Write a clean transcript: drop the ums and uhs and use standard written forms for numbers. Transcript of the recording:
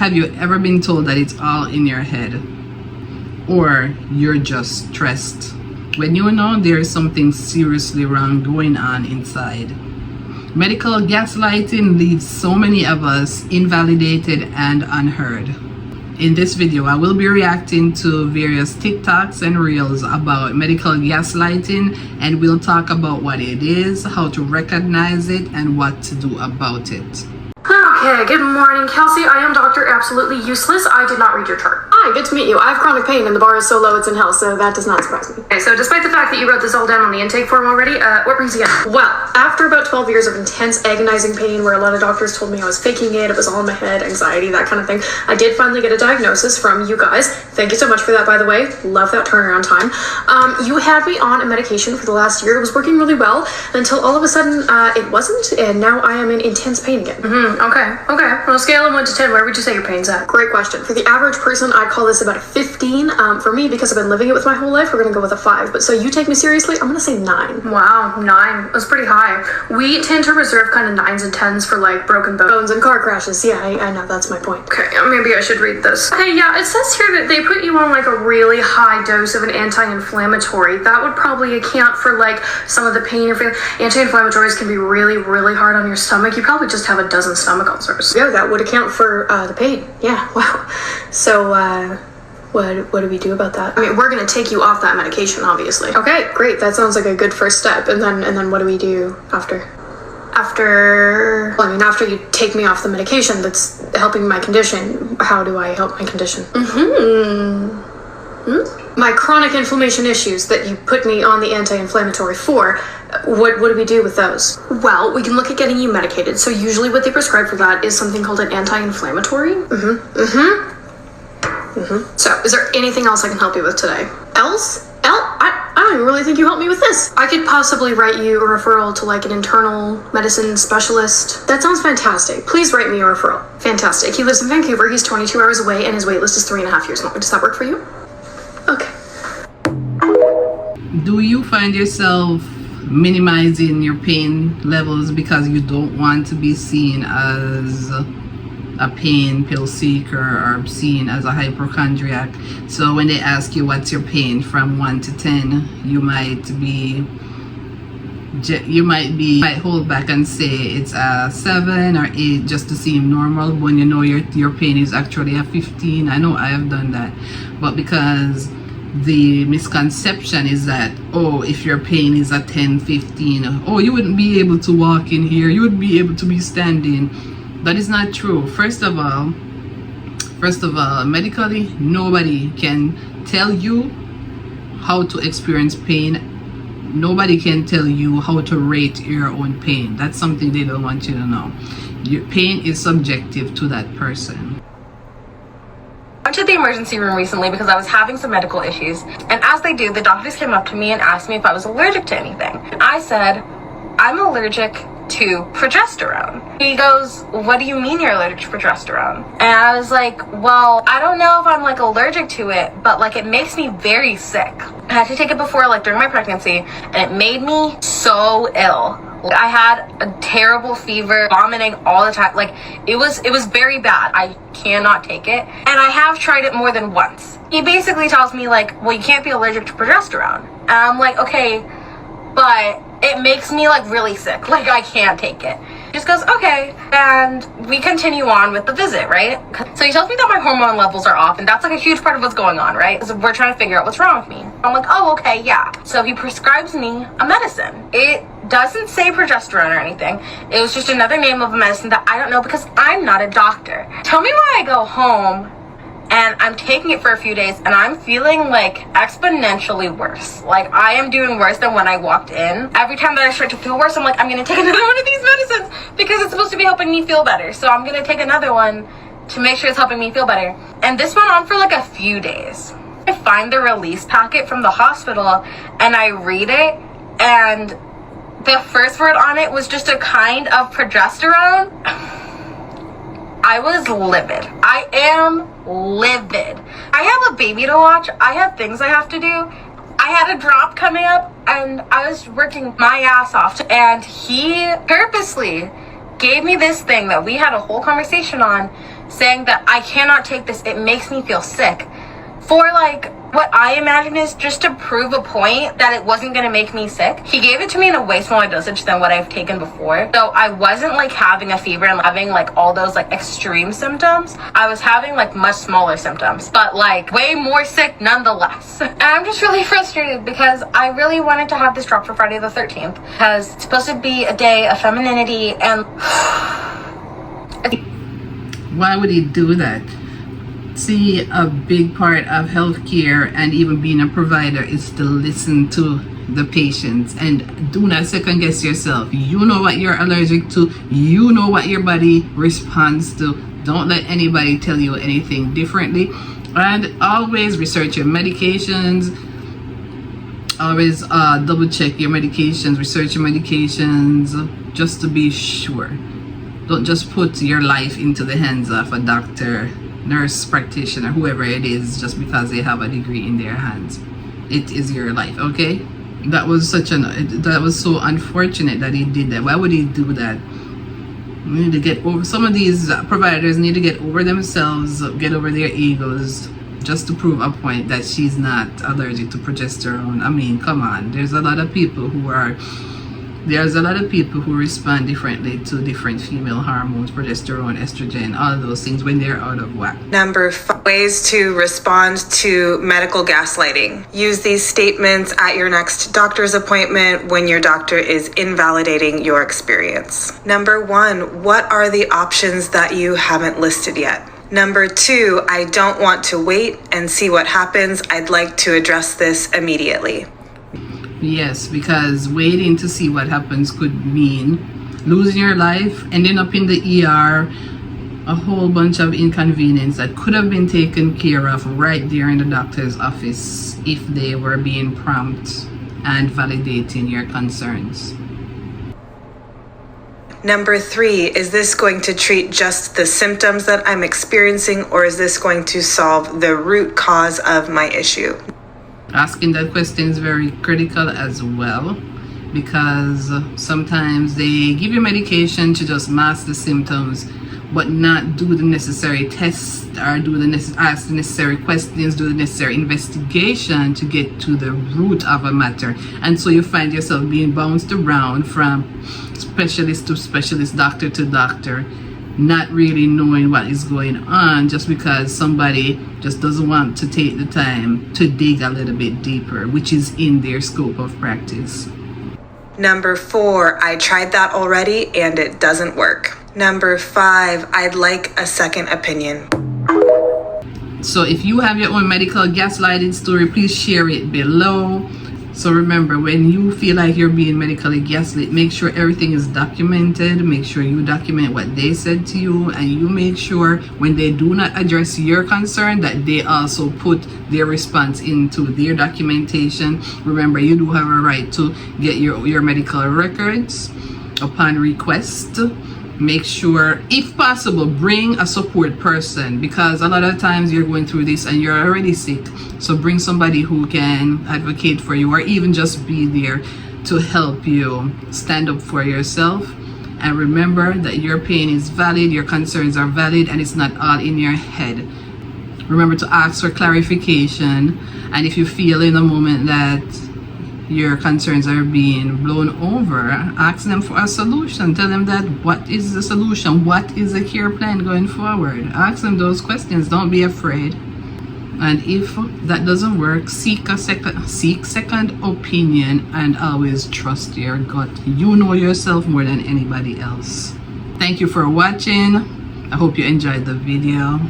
Have you ever been told that it's all in your head or you're just stressed when you know there is something seriously wrong going on inside? Medical gaslighting leaves so many of us invalidated and unheard. In this video, I will be reacting to various TikToks and Reels about medical gaslighting, and we'll talk about what it is, how to recognize it, and what to do about it. Okay, good morning, Kelsey. I am Dr. Absolutely Useless. I did not read your chart. Hi, good to meet you. I have chronic pain and the bar is so low it's in hell, so that does not surprise me. Okay, so despite the fact that you wrote this all down on the intake form already, what brings you in? Well, after about 12 years of intense agonizing pain where a lot of doctors told me I was faking it was all in my head, anxiety, that kind of thing, I did finally get a diagnosis from you guys. Thank you so much for that, by the way. Love that turnaround time. You had me on a medication for the last year. It was working really well until all of a sudden it wasn't, and now I am in intense pain again. Okay. On a scale of 1 to 10, where would you say your pain's at? Great question. For the average person, I'd call this about a 15. For me, because I've been living it with my whole life, we're gonna go with a 5. But so you take me seriously, I'm gonna say 9. Wow, 9. That's pretty high. We tend to reserve kind of 9s and 10s for like broken bones and car crashes. Yeah, I know, that's my point. Okay, maybe I should read this. Okay, yeah, it says here that they put you on like a really high dose of an anti-inflammatory. That would probably account for like some of the pain you're feeling. Anti-inflammatories can be really, really hard on your stomach. You probably just have a dozen stomach ulcers. Yeah, that would account for the pain. Yeah, wow. So, what do we do about that? I mean, we're gonna take you off that medication, obviously. Okay, great. That sounds like a good first step. And then what do we do after? After you take me off the medication that's helping my condition, how do I help my condition? My chronic inflammation issues that you put me on the anti-inflammatory for, what do we do with those? Well, we can look at getting you medicated. So usually what they prescribe for that is something called an anti-inflammatory. So is there anything else I can help you with today? I don't even really think you helped me with this. I could possibly write you a referral to like an internal medicine specialist. That sounds fantastic. Please write me a referral. Fantastic. He lives in Vancouver. He's 22 hours away and his wait list is 3.5 years long. Does that work for you? Okay. Do you find yourself minimizing your pain levels because you don't want to be seen as a pain pill seeker or seen as a hypochondriac? So when they ask you what's your pain from 1 to 10, you might hold back and say it's a 7 or 8 just to seem normal when you know your pain is actually a 15. I know I have done that, but because the misconception is that, oh, if your pain is a 10, 15, oh, you wouldn't be able to walk in here, you wouldn't be able to be standing. That is not true. First of all, medically, nobody can tell you how to experience pain. Nobody can tell you how to rate your own pain. That's something they don't want you to know. Your pain is subjective to that person. I went to the emergency room recently because I was having some medical issues, and as they do, the doctors came up to me and asked me if I was allergic to anything. And I said, I'm allergic to progesterone. He goes, what do you mean you're allergic to progesterone? And I was like, well, I don't know if I'm like allergic to it, but like it makes me very sick. I had to take it before, like during my pregnancy, and it made me so ill. I had a terrible fever, vomiting all the time. Like it was very bad. I cannot take it. And I have tried it more than once. He basically tells me like, well, you can't be allergic to progesterone. And I'm like, okay, but it makes me like really sick. Like I can't take it. He just goes, okay. And we continue on with the visit, right? So he tells me that my hormone levels are off, and that's like a huge part of what's going on, right? So we're trying to figure out what's wrong with me. I'm like, oh, okay, yeah. So he prescribes me a medicine. It doesn't say progesterone or anything. It was just another name of a medicine that I don't know because I'm not a doctor. Tell me why I go home and I'm taking it for a few days and I'm feeling like exponentially worse. Like I am doing worse than when I walked in. Every time that I start to feel worse, I'm like, I'm gonna take another one of these medicines because it's supposed to be helping me feel better. So I'm gonna take another one to make sure it's helping me feel better. And this went on for like a few days. I find the release packet from the hospital and I read it, and the first word on it was just a kind of progesterone. I was livid. I am livid. I have a baby to watch. I have things I have to do. I had a drop coming up and I was working my ass off, and he purposely gave me this thing that we had a whole conversation on saying that I cannot take this, it makes me feel sick, for like what I imagine is just to prove a point that it wasn't going to make me sick. He gave it to me in a way smaller dosage than what I've taken before. So I wasn't like having a fever and having like all those like extreme symptoms. I was having like much smaller symptoms, but like way more sick nonetheless. And I'm just really frustrated because I really wanted to have this drop for Friday the 13th because it's supposed to be a day of femininity and why would he do that? See, a big part of healthcare and even being a provider is to listen to the patients and do not second guess yourself. You know what you're allergic to, you know what your body responds to. Don't let anybody tell you anything differently, and always research your medications. Always double check your medications, research your medications just to be sure. Don't just put your life into the hands of a doctor, nurse practitioner, whoever it is, just because they have a degree in their hands. It is your life, okay? That was so unfortunate that he did that. Why would he do that? We need to get over, some of these providers need to get over themselves, get over their egos, just to prove a point that she's not allergic to progesterone. I mean, come on. There's a lot of people who respond differently to different female hormones, progesterone, estrogen, all of those things when they're out of whack. Number 5, ways to respond to medical gaslighting. Use these statements at your next doctor's appointment when your doctor is invalidating your experience. Number 1, what are the options that you haven't listed yet? Number 2, I don't want to wait and see what happens. I'd like to address this immediately. Yes, because waiting to see what happens could mean losing your life, ending up in the ER, a whole bunch of inconvenience that could have been taken care of right there in the doctor's office if they were being prompt and validating your concerns. Number 3, is this going to treat just the symptoms that I'm experiencing, or is this going to solve the root cause of my issue? Asking that question is very critical as well, because sometimes they give you medication to just mask the symptoms but not do the necessary tests or ask the necessary questions, do the necessary investigation to get to the root of a matter. And so you find yourself being bounced around from specialist to specialist, doctor to doctor, not really knowing what is going on just because somebody just doesn't want to take the time to dig a little bit deeper, which is in their scope of practice. Number 4, I tried that already and it doesn't work. Number 5, I'd like a second opinion. So if you have your own medical gaslighting story, please share it below. So remember, when you feel like you're being medically gaslit, make sure everything is documented. Make sure you document what they said to you, and you make sure when they do not address your concern that they also put their response into their documentation. Remember, you do have a right to get your medical records upon request. Make sure, if possible, bring a support person, because a lot of times you're going through this and you're already sick. So bring somebody who can advocate for you or even just be there to help you stand up for yourself. And remember that your pain is valid, your concerns are valid, and it's not all in your head. Remember to ask for clarification, and if you feel in a moment that your concerns are being blown over, ask them for a solution. Tell them that what is the solution, what is the care plan going forward. Ask them those questions. Don't be afraid. And if that doesn't work, seek second opinion, and always trust your gut. You know yourself more than anybody else. Thank you for watching. I hope you enjoyed the video.